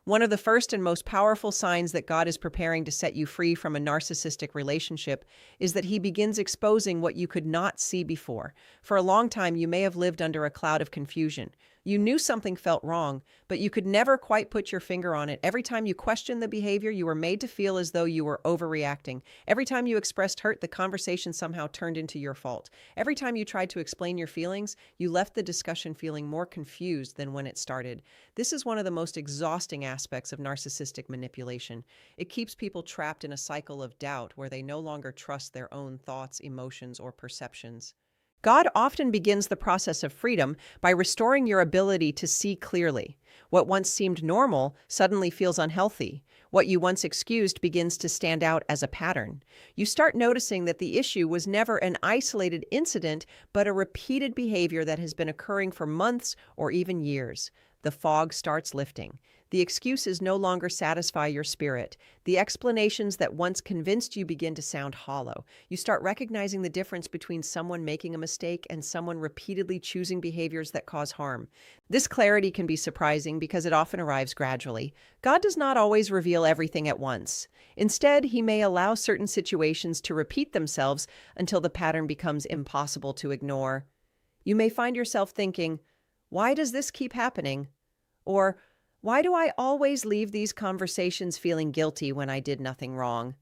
One of the first and most powerful signs that God is preparing to set you free from a narcissistic relationship is that He begins exposing what you could not see before. For a long time, you may have lived under a cloud of confusion. You knew something felt wrong, but you could never quite put your finger on it. Every time you questioned the behavior, you were made to feel as though you were overreacting. Every time you expressed hurt, the conversation somehow turned into your fault. Every time you tried to explain your feelings, you left the discussion feeling more confused than when it started. This is one of the most exhausting aspects of narcissistic manipulation. It keeps people trapped in a cycle of doubt where they no longer trust their own thoughts, emotions, or perceptions. God often begins the process of freedom by restoring your ability to see clearly. What once seemed normal suddenly feels unhealthy. What you once excused begins to stand out as a pattern. You start noticing that the issue was never an isolated incident, but a repeated behavior that has been occurring for months or even years. The fog starts lifting. The excuses no longer satisfy your spirit. The explanations that once convinced you begin to sound hollow. You start recognizing the difference between someone making a mistake and someone repeatedly choosing behaviors that cause harm. This clarity can be surprising because it often arrives gradually. God does not always reveal everything at once. Instead, He may allow certain situations to repeat themselves until the pattern becomes impossible to ignore. You may find yourself thinking, "Why does this keep happening?" Or, "Why do I always leave these conversations feeling guilty when I did nothing wrong?"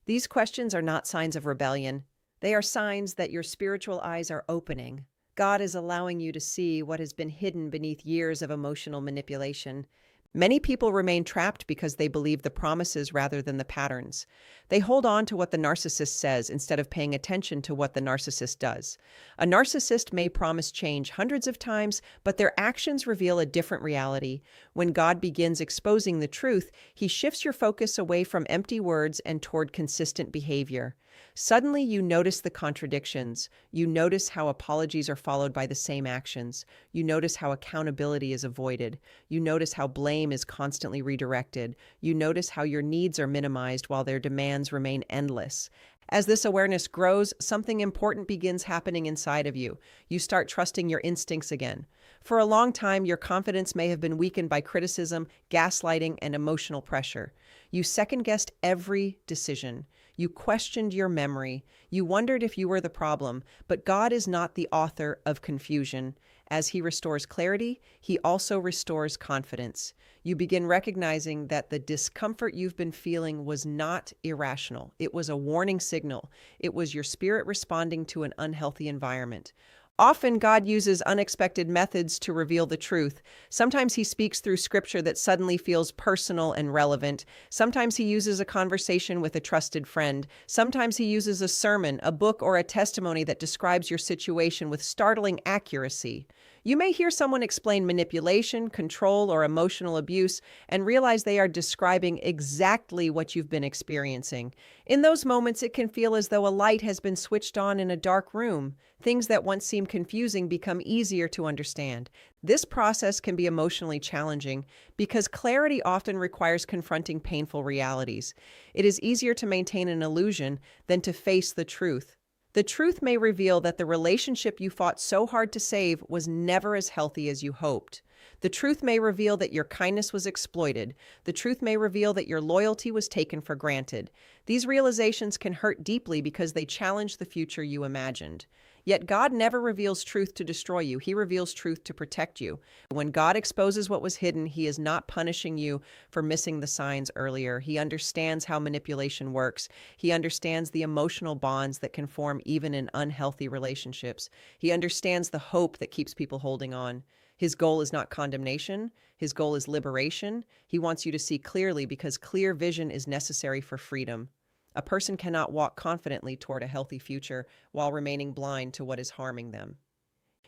These questions are not signs of rebellion. They are signs that your spiritual eyes are opening. God is allowing you to see what has been hidden beneath years of emotional manipulation. Many people remain trapped because they believe the promises rather than the patterns. They hold on to what the narcissist says instead of paying attention to what the narcissist does. A narcissist may promise change hundreds of times, but their actions reveal a different reality. When God begins exposing the truth, He shifts your focus away from empty words and toward consistent behavior. Suddenly, you notice the contradictions. You notice how apologies are followed by the same actions. You notice how accountability is avoided. You notice how blame is constantly redirected. You notice how your needs are minimized while their demands remain endless. As this awareness grows, something important begins happening inside of you. You start trusting your instincts again. For a long time, your confidence may have been weakened by criticism, gaslighting, and emotional pressure. You second-guessed every decision. You questioned your memory. You wondered if you were the problem, but God is not the author of confusion. As He restores clarity, He also restores confidence. You begin recognizing that the discomfort you've been feeling was not irrational. It was a warning signal. It was your spirit responding to an unhealthy environment. Often, God uses unexpected methods to reveal the truth. Sometimes He speaks through scripture that suddenly feels personal and relevant. Sometimes He uses a conversation with a trusted friend. Sometimes He uses a sermon, a book, or a testimony that describes your situation with startling accuracy. You may hear someone explain manipulation, control, or emotional abuse and realize they are describing exactly what you've been experiencing. In those moments, it can feel as though a light has been switched on in a dark room. Things that once seemed confusing become easier to understand. This process can be emotionally challenging because clarity often requires confronting painful realities. It is easier to maintain an illusion than to face the truth. The truth may reveal that the relationship you fought so hard to save was never as healthy as you hoped. The truth may reveal that your kindness was exploited. The truth may reveal that your loyalty was taken for granted. These realizations can hurt deeply because they challenge the future you imagined. Yet God never reveals truth to destroy you. He reveals truth to protect you. When God exposes what was hidden, He is not punishing you for missing the signs earlier. He understands how manipulation works. He understands the emotional bonds that can form even in unhealthy relationships. He understands the hope that keeps people holding on. His goal is not condemnation. His goal is liberation. He wants you to see clearly because clear vision is necessary for freedom. A person cannot walk confidently toward a healthy future while remaining blind to what is harming them.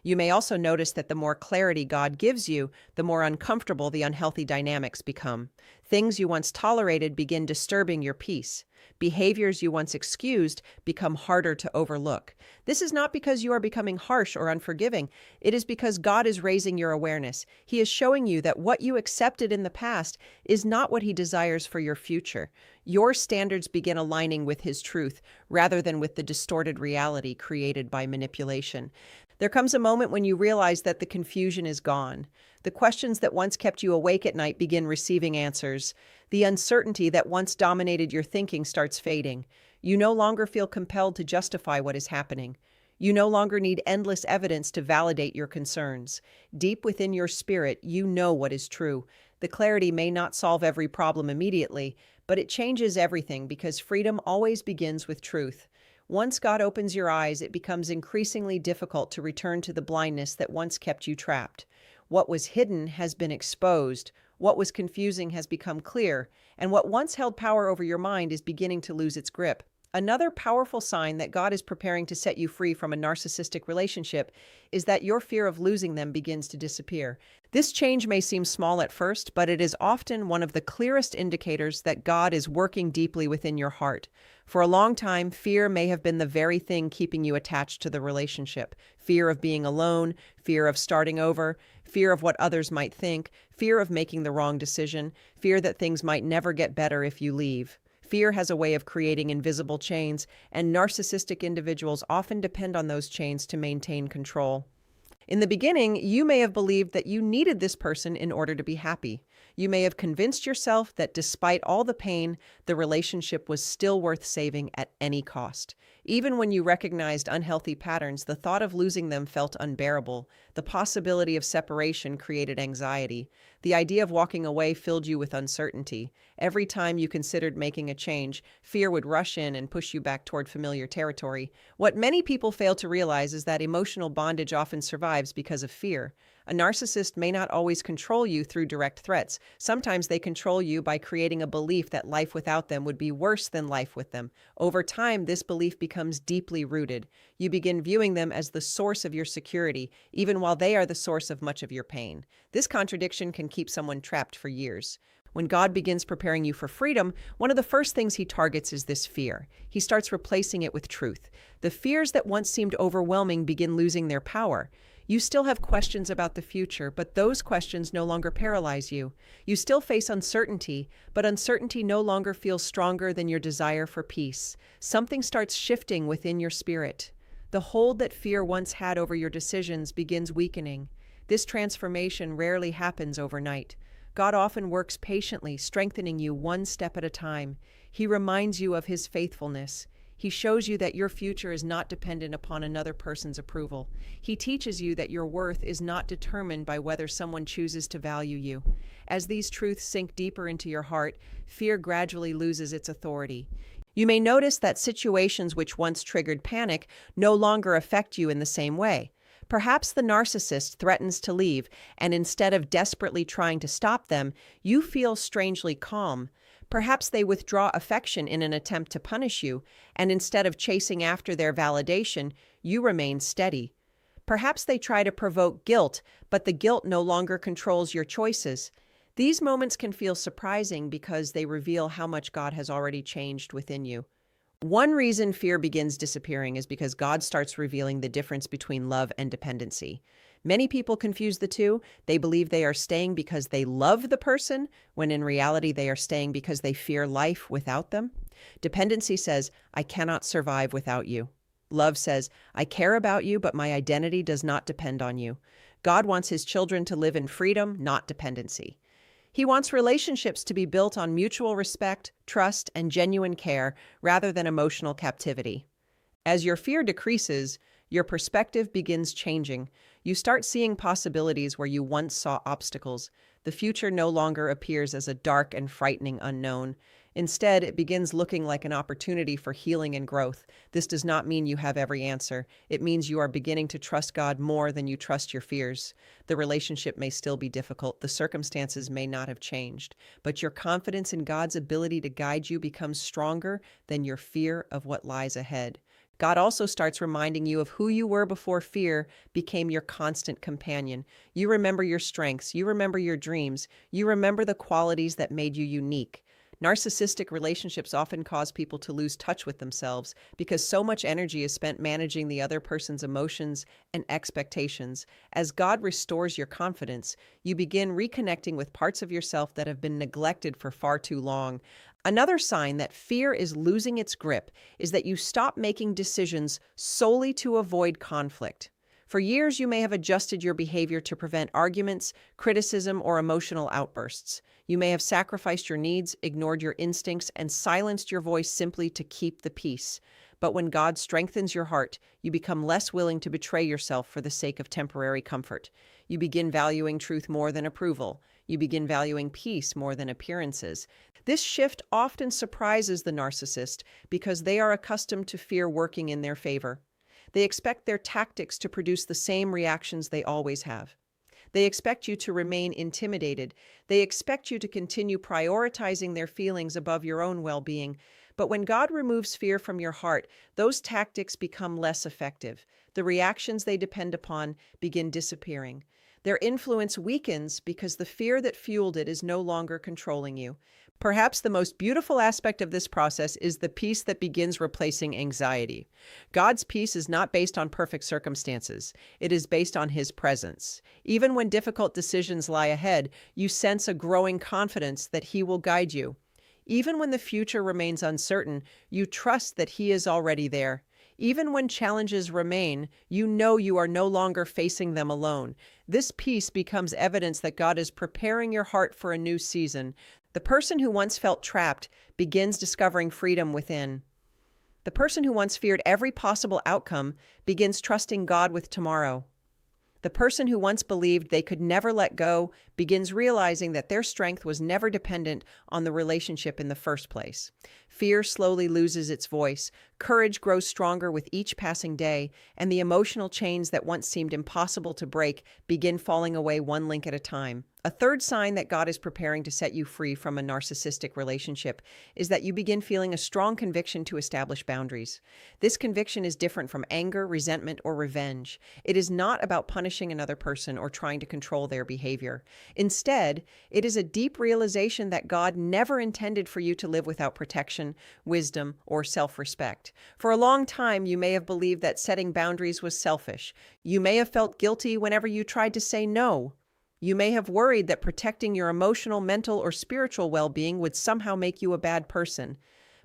You may also notice that the more clarity God gives you, the more uncomfortable the unhealthy dynamics become. Things you once tolerated begin disturbing your peace. Behaviors you once excused become harder to overlook. This is not because you are becoming harsh or unforgiving. It is because God is raising your awareness. He is showing you that what you accepted in the past is not what He desires for your future. Your standards begin aligning with His truth rather than with the distorted reality created by manipulation. There comes a moment when you realize that the confusion is gone. The questions that once kept you awake at night begin receiving answers. The uncertainty that once dominated your thinking starts fading. You no longer feel compelled to justify what is happening. You no longer need endless evidence to validate your concerns. Deep within your spirit, you know what is true. The clarity may not solve every problem immediately, but it changes everything because freedom always begins with truth. Once God opens your eyes, it becomes increasingly difficult to return to the blindness that once kept you trapped. What was hidden has been exposed, what was confusing has become clear, and what once held power over your mind is beginning to lose its grip. Another powerful sign that God is preparing to set you free from a narcissistic relationship is that your fear of losing them begins to disappear. This change may seem small at first, but it is often one of the clearest indicators that God is working deeply within your heart. For a long time, fear may have been the very thing keeping you attached to the relationship. Fear of being alone, fear of starting over, fear of what others might think, fear of making the wrong decision, fear that things might never get better if you leave. Fear has a way of creating invisible chains, and narcissistic individuals often depend on those chains to maintain control. In the beginning, you may have believed that you needed this person in order to be happy. You may have convinced yourself that despite all the pain, the relationship was still worth saving at any cost. Even when you recognized unhealthy patterns, the thought of losing them felt unbearable. The possibility of separation created anxiety. The idea of walking away filled you with uncertainty. Every time you considered making a change, fear would rush in and push you back toward familiar territory. What many people fail to realize is that emotional bondage often survives because of fear. A narcissist may not always control you through direct threats. Sometimes they control you by creating a belief that life without them would be worse than life with them. Over time, this belief becomes deeply rooted. You begin viewing them as the source of your security, even while they are the source of much of your pain. This contradiction can keep someone trapped for years. When God begins preparing you for freedom, one of the first things he targets is this fear. He starts replacing it with truth. The fears that once seemed overwhelming begin losing their power. You still have questions about the future, but those questions no longer paralyze you. You still face uncertainty, but uncertainty no longer feels stronger than your desire for peace. Something starts shifting within your spirit. The hold that fear once had over your decisions begins weakening. This transformation rarely happens overnight. God often works patiently, strengthening you one step at a time. He reminds you of his faithfulness. He shows you that your future is not dependent upon another person's approval. He teaches you that your worth is not determined by whether someone chooses to value you. As these truths sink deeper into your heart, fear gradually loses its authority. You may notice that situations which once triggered panic no longer affect you in the same way. Perhaps the narcissist threatens to leave, and instead of desperately trying to stop them, you feel strangely calm. Perhaps they withdraw affection in an attempt to punish you, and instead of chasing after their validation, you remain steady. Perhaps they try to provoke guilt, but the guilt no longer controls your choices. These moments can feel surprising because they reveal how much God has already changed within you. One reason fear begins disappearing is because God starts revealing the difference between love and dependency. Many people confuse the two. They believe they are staying because they love the person, when in reality they are staying because they fear life without them. Dependency says, I cannot survive without you. Love says, I care about you, but my identity does not depend on you. God wants his children to live in freedom, not dependency. He wants relationships to be built on mutual respect, trust, and genuine care rather than emotional captivity. As your fear decreases, your perspective begins changing. You start seeing possibilities where you once saw obstacles. The future no longer appears as a dark and frightening unknown. Instead, it begins looking like an opportunity for healing and growth. This does not mean you have every answer. It means you are beginning to trust God more than you trust your fears. The relationship may still be difficult. The circumstances may not have changed. But your confidence in God's ability to guide you becomes stronger than your fear of what lies ahead. God also starts reminding you of who you were before fear became your constant companion. You remember your strengths. You remember your dreams. You remember the qualities that made you unique. Narcissistic relationships often cause people to lose touch with themselves because so much energy is spent managing the other person's emotions and expectations. As God restores your confidence, you begin reconnecting with parts of yourself that have been neglected for far too long. Another sign that fear is losing its grip is that you stop making decisions solely to avoid conflict. For years, you may have adjusted your behavior to prevent arguments, criticism, or emotional outbursts. You may have sacrificed your needs, ignored your instincts, and silenced your voice simply to keep the peace. But when God strengthens your heart, you become less willing to betray yourself for the sake of temporary comfort. You begin valuing truth more than approval. You begin valuing peace more than appearances. This shift often surprises the narcissist because they are accustomed to fear working in their favor. They expect their tactics to produce the same reactions they always have. They expect you to remain intimidated. They expect you to continue prioritizing their feelings above your own well-being. But when God removes fear from your heart, those tactics become less effective. The reactions they depend upon begin disappearing. Their influence weakens because the fear that fueled it is no longer controlling you. Perhaps the most beautiful aspect of this process is the peace that begins replacing anxiety. God's peace is not based on perfect circumstances. It is based on His presence. Even when difficult decisions lie ahead, you sense a growing confidence that He will guide you. Even when the future remains uncertain, you trust that He is already there. Even when challenges remain, you know you are no longer facing them alone. This peace becomes evidence that God is preparing your heart for a new season. The person who once felt trapped begins discovering freedom within. The person who once feared every possible outcome begins trusting God with tomorrow. The person who once believed they could never let go begins realizing that their strength was never dependent on the relationship in the first place. Fear slowly loses its voice, courage grows stronger with each passing day, and the emotional chains that once seemed impossible to break begin falling away one link at a time. A third sign that God is preparing to set you free from a narcissistic relationship is that you begin feeling a strong conviction to establish boundaries. This conviction is different from anger, resentment, or revenge. It is not about punishing another person or trying to control their behavior. Instead, it is a deep realization that God never intended for you to live without protection, wisdom, or self-respect. For a long time, you may have believed that setting boundaries was selfish. You may have felt guilty whenever you tried to say no. You may have worried that protecting your emotional, mental, or spiritual well-being would somehow make you a bad person.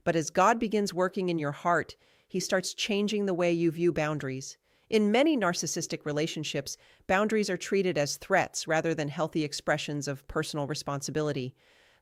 But as God begins working in your heart, He starts changing the way you view boundaries. In many narcissistic relationships, boundaries are treated as threats rather than healthy expressions of personal responsibility.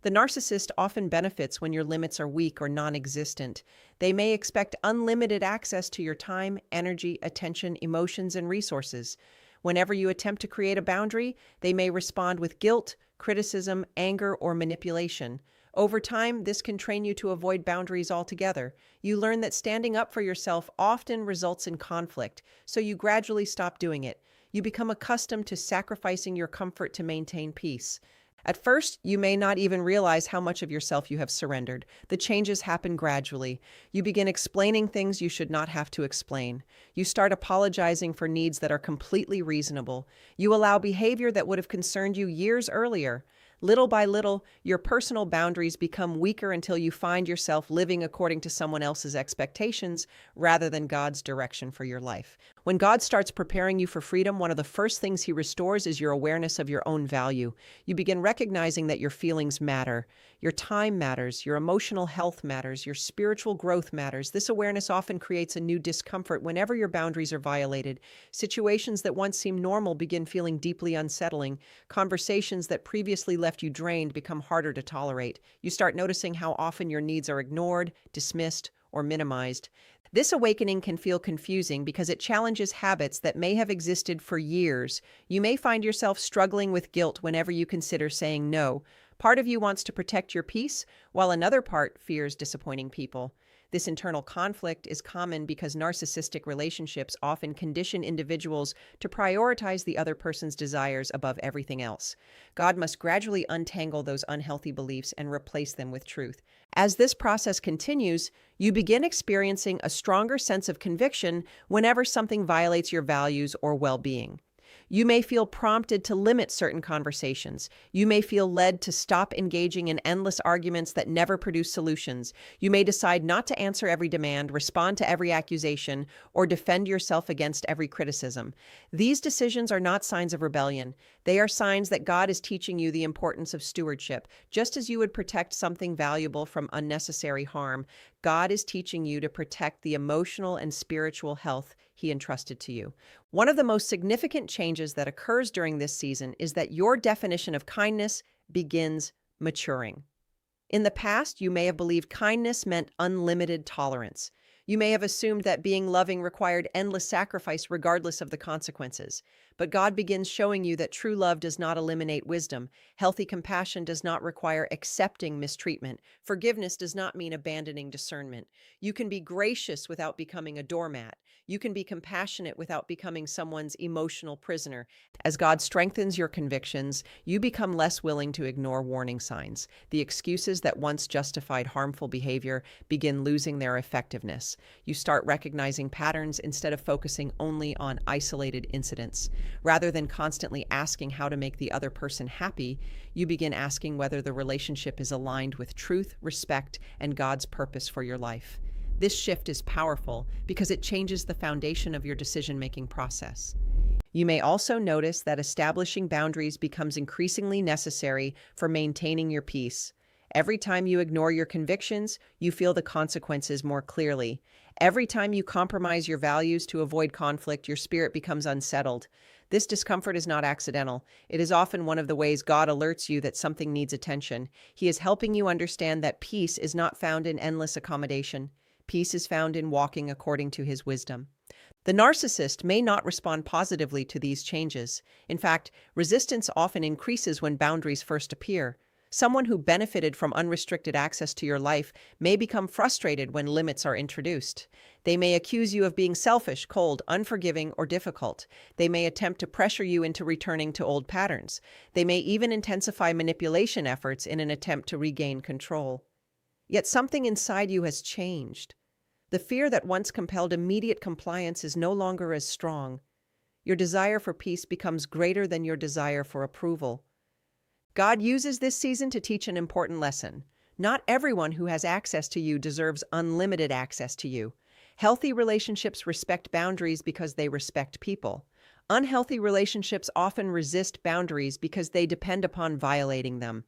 The narcissist often benefits when your limits are weak or non-existent. They may expect unlimited access to your time, energy, attention, emotions, and resources. Whenever you attempt to create a boundary, they may respond with guilt, criticism, anger, or manipulation. Over time, this can train you to avoid boundaries altogether. You learn that standing up for yourself often results in conflict, so you gradually stop doing it. You become accustomed to sacrificing your comfort to maintain peace. At first, you may not even realize how much of yourself you have surrendered. The changes happen gradually. You begin explaining things you should not have to explain. You start apologizing for needs that are completely reasonable. You allow behavior that would have concerned you years earlier. Little by little, your personal boundaries become weaker until you find yourself living according to someone else's expectations rather than God's direction for your life. When God starts preparing you for freedom, one of the first things He restores is your awareness of your own value. You begin recognizing that your feelings matter, your time matters, your emotional health matters, your spiritual growth matters. This awareness often creates a new discomfort whenever your boundaries are violated. Situations that once seemed normal begin feeling deeply unsettling. Conversations that previously left you drained become harder to tolerate. You start noticing how often your needs are ignored, dismissed, or minimized. This awakening can feel confusing because it challenges habits that may have existed for years. You may find yourself struggling with guilt whenever you consider saying no. Part of you wants to protect your peace, while another part fears disappointing people. This internal conflict is common because narcissistic relationships often condition individuals to prioritize the other person's desires above everything else. God must gradually untangle those unhealthy beliefs and replace them with truth. As this process continues, you begin experiencing a stronger sense of conviction whenever something violates your values or well-being. You may feel prompted to limit certain conversations. You may feel led to stop engaging in endless arguments that never produce solutions. You may decide not to answer every demand, respond to every accusation, or defend yourself against every criticism. These decisions are not signs of rebellion. They are signs that God is teaching you the importance of stewardship. Just as you would protect something valuable from unnecessary harm, God is teaching you to protect the emotional and spiritual health He entrusted to you. One of the most significant changes that occurs during this season is that your definition of kindness begins maturing. In the past, you may have believed kindness meant unlimited tolerance. You may have assumed that being loving required endless sacrifice regardless of the consequences. But God begins showing you that true love does not eliminate wisdom. Healthy compassion does not require accepting mistreatment. Forgiveness does not mean abandoning discernment. You can be gracious without becoming a doormat. You can be compassionate without becoming someone's emotional prisoner. As God strengthens your convictions, you become less willing to ignore warning signs. The excuses that once justified harmful behavior begin losing their effectiveness. You start recognizing patterns instead of focusing only on isolated incidents. Rather than constantly asking how to make the other person happy, you begin asking whether the relationship is aligned with truth, respect, and God's purpose for your life. This shift is powerful because it changes the foundation of your decision-making process. You may also notice that establishing boundaries becomes increasingly necessary for maintaining your peace. Every time you ignore your convictions, you feel the consequences more clearly. Every time you compromise your values to avoid conflict, your spirit becomes unsettled. This discomfort is not accidental. It is often one of the ways God alerts you that something needs attention. He is helping you understand that peace is not found in endless accommodation. Peace is found in walking according to His wisdom. The narcissist may not respond positively to these changes. In fact, resistance often increases when boundaries first appear. Someone who benefited from unrestricted access to your life may become frustrated when limits are introduced. They may accuse you of being selfish, cold, unforgiving, or difficult. They may attempt to pressure you into returning to old patterns. They may even intensify manipulation efforts in an attempt to regain control. Yet something inside you has changed. The fear that once compelled immediate compliance is no longer as strong. Your desire for peace becomes greater than your desire for approval. God uses this season to teach an important lesson. Not everyone who has access to you deserves unlimited access to you. Healthy relationships respect boundaries because they respect people. Unhealthy relationships often resist boundaries because they depend upon violating them.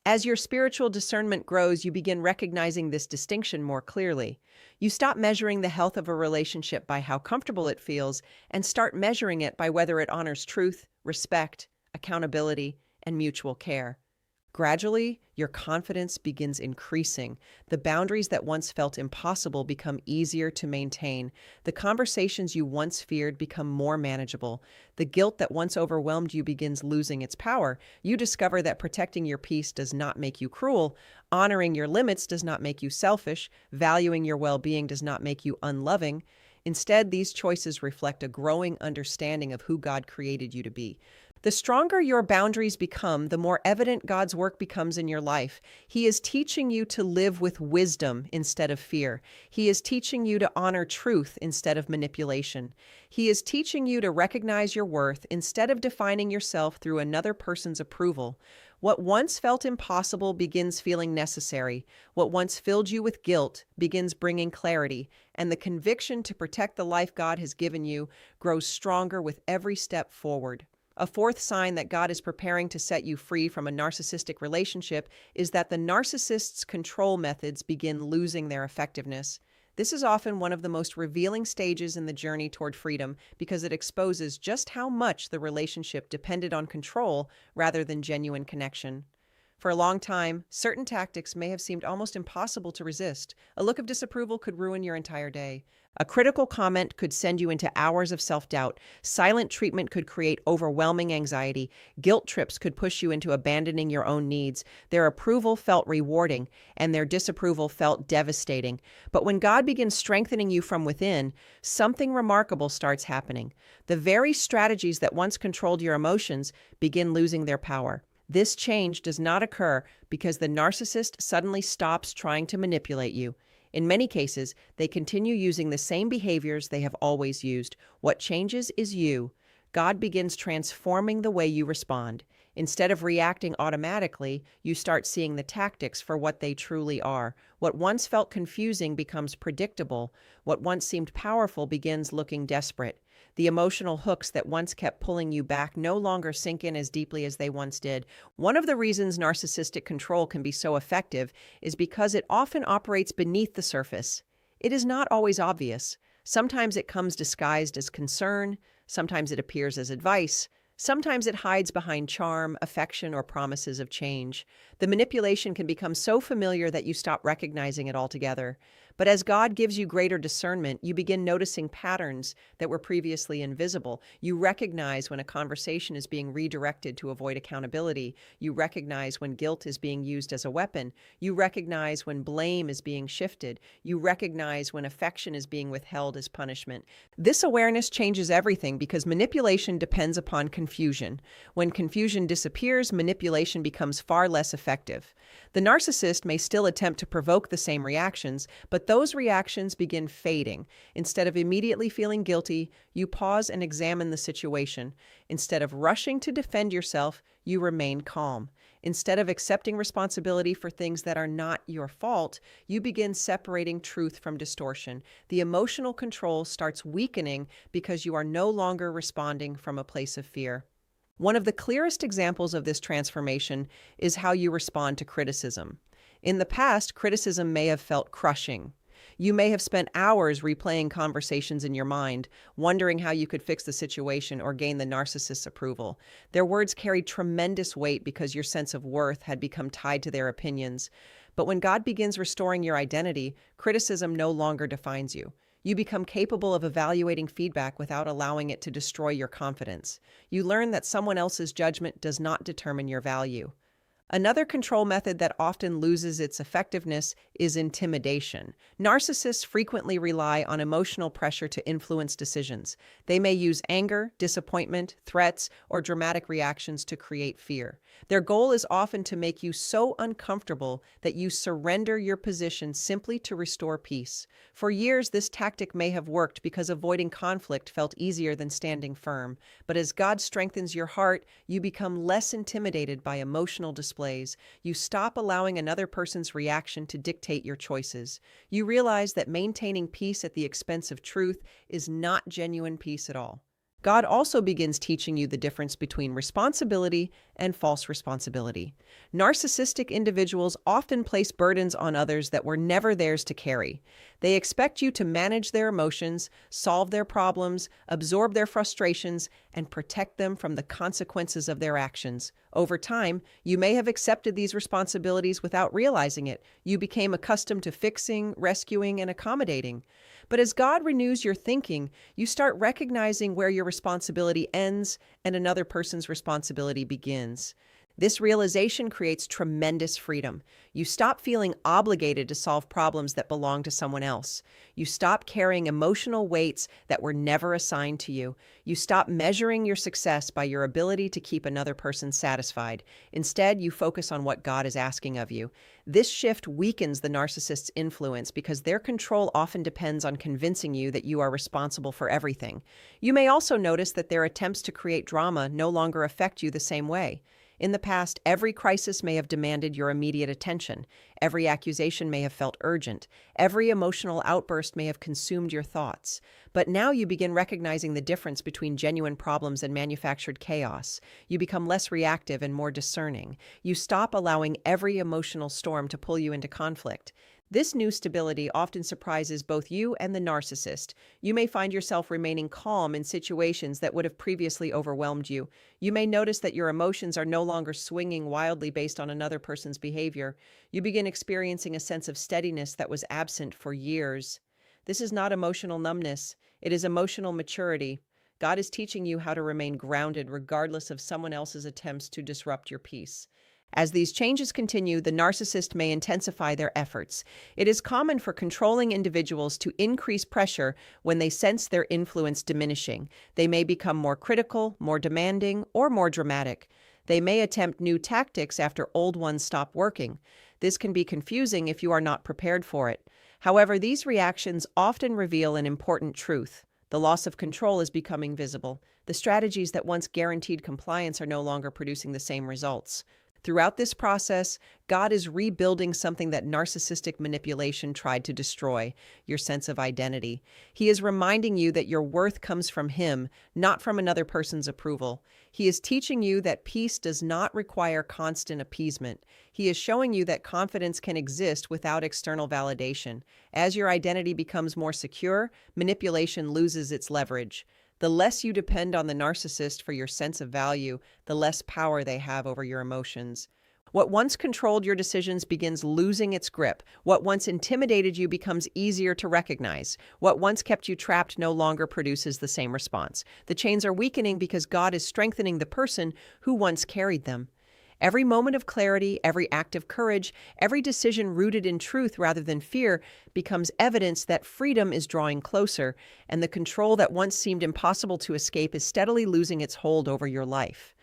As your spiritual discernment grows, you begin recognizing this distinction more clearly. You stop measuring the health of a relationship by how comfortable it feels and start measuring it by whether it honors truth, respect, accountability, and mutual care. Gradually, your confidence begins increasing. The boundaries that once felt impossible become easier to maintain. The conversations you once feared become more manageable. The guilt that once overwhelmed you begins losing its power. You discover that protecting your peace does not make you cruel. Honoring your limits does not make you selfish. Valuing your well-being does not make you unloving. Instead, these choices reflect a growing understanding of who God created you to be. The stronger your boundaries become, the more evident God's work becomes in your life. He is teaching you to live with wisdom instead of fear. He is teaching you to honor truth instead of manipulation. He is teaching you to recognize your worth instead of defining yourself through another person's approval. What once felt impossible begins feeling necessary. What once filled you with guilt begins bringing clarity, and the conviction to protect the life God has given you grows stronger with every step forward. A fourth sign that God is preparing to set you free from a narcissistic relationship is that the narcissist's control methods begin losing their effectiveness. This is often one of the most revealing stages in the journey toward freedom because it exposes just how much the relationship depended on control rather than genuine connection. For a long time, certain tactics may have seemed almost impossible to resist. A look of disapproval could ruin your entire day. A critical comment could send you into hours of self-doubt. Silent treatment could create overwhelming anxiety. Guilt trips could push you into abandoning your own needs. Their approval felt rewarding, and their disapproval felt devastating. But when God begins strengthening you from within, something remarkable starts happening. The very strategies that once controlled your emotions begin losing their power. This change does not occur because the narcissist suddenly stops trying to manipulate you. In many cases, they continue using the same behaviors they have always used. What changes is you. God begins transforming the way you respond. Instead of reacting automatically, you start seeing the tactics for what they truly are. What once felt confusing becomes predictable. What once seemed powerful begins looking desperate. The emotional hooks that once kept pulling you back no longer sink in as deeply as they once did. One of the reasons narcissistic control can be so effective is because it often operates beneath the surface. It is not always obvious. Sometimes it comes disguised as concern, sometimes it appears as advice, sometimes it hides behind charm, affection, or promises of change. The manipulation can become so familiar that you stop recognizing it altogether. But as God gives you greater discernment, you begin noticing patterns that were previously invisible. You recognize when a conversation is being redirected to avoid accountability. You recognize when guilt is being used as a weapon. You recognize when blame is being shifted. You recognize when affection is being withheld as punishment. This awareness changes everything because manipulation depends upon confusion. When confusion disappears, manipulation becomes far less effective. The narcissist may still attempt to provoke the same reactions, but those reactions begin fading. Instead of immediately feeling guilty, you pause and examine the situation. Instead of rushing to defend yourself, you remain calm. Instead of accepting responsibility for things that are not your fault, you begin separating truth from distortion. The emotional control starts weakening because you are no longer responding from a place of fear. One of the clearest examples of this transformation is how you respond to criticism. In the past, criticism may have felt crushing. You may have spent hours replaying conversations in your mind, wondering how you could fix the situation or gain the narcissist's approval. Their words carried tremendous weight because your sense of worth had become tied to their opinions. But when God begins restoring your identity, criticism no longer defines you. You become capable of evaluating feedback without allowing it to destroy your confidence. You learn that someone else's judgment does not determine your value. Another control method that often loses its effectiveness is intimidation. Narcissists frequently rely on emotional pressure to influence decisions. They may use anger, disappointment, threats, or dramatic reactions to create fear. Their goal is often to make you so uncomfortable that you surrender your position simply to restore peace. For years, this tactic may have worked because avoiding conflict felt easier than standing firm. But as God strengthens your heart, you become less intimidated by emotional displays. You stop allowing another person's reaction to dictate your choices. You realize that maintaining peace at the expense of truth is not genuine peace at all. God also begins teaching you the difference between responsibility and false responsibility. Narcissistic individuals often place burdens on others that were never theirs to carry. They expect you to manage their emotions, solve their problems, absorb their frustrations, and protect them from the consequences of their actions. Over time, you may have accepted these responsibilities without realizing it. You became accustomed to fixing, rescuing, and accommodating. But as God renews your thinking, you start recognizing where your responsibility ends and another person's responsibility begins. This realization creates tremendous freedom. You stop feeling obligated to solve problems that belong to someone else. You stop carrying emotional weights that were never assigned to you. You stop measuring your success by your ability to keep another person satisfied. Instead, you focus on what God is asking of you. This shift weakens the narcissist's influence because their control often depends on convincing you that you are responsible for everything. You may also notice that their attempts to create drama no longer affect you the same way. In the past, every crisis may have demanded your immediate attention. Every accusation may have felt urgent. Every emotional outburst may have consumed your thoughts. But now you begin recognizing the difference between genuine problems and manufactured chaos. You become less reactive and more discerning. You stop allowing every emotional storm to pull you into conflict. This new stability often surprises both you and the narcissist. You may find yourself remaining calm in situations that would have previously overwhelmed you. You may notice that your emotions are no longer swinging wildly based on another person's behavior. You begin experiencing a sense of steadiness that was absent for years. This is not emotional numbness. It is emotional maturity. God is teaching you how to remain grounded regardless of someone else's attempts to disrupt your peace. As these changes continue, the narcissist may intensify their efforts. It is common for controlling individuals to increase pressure when they sense their influence diminishing. They may become more critical, more demanding, or more dramatic. They may attempt new tactics after old ones stop working. This can be confusing if you are not prepared for it. However, these reactions often reveal an important truth. The loss of control is becoming visible. The strategies that once guaranteed compliance are no longer producing the same results. Throughout this process, God is rebuilding something that narcissistic manipulation tried to destroy, your sense of identity. He is reminding you that your worth comes from Him, not from another person's approval. He is teaching you that peace does not require constant appeasement. He is showing you that confidence can exist without external validation. As your identity becomes more secure, manipulation loses its leverage. The less you depend on the narcissist for your sense of value, the less power they have over your emotions. What once controlled your decisions begins losing its grip. What once intimidated you becomes easier to recognize. What once kept you trapped no longer produces the same response. The chains are weakening because God is strengthening the person who once carried them. Every moment of clarity, every act of courage, every decision rooted in truth rather than fear becomes evidence that freedom is drawing closer, and the control that once seemed impossible to escape is steadily losing its hold over your life.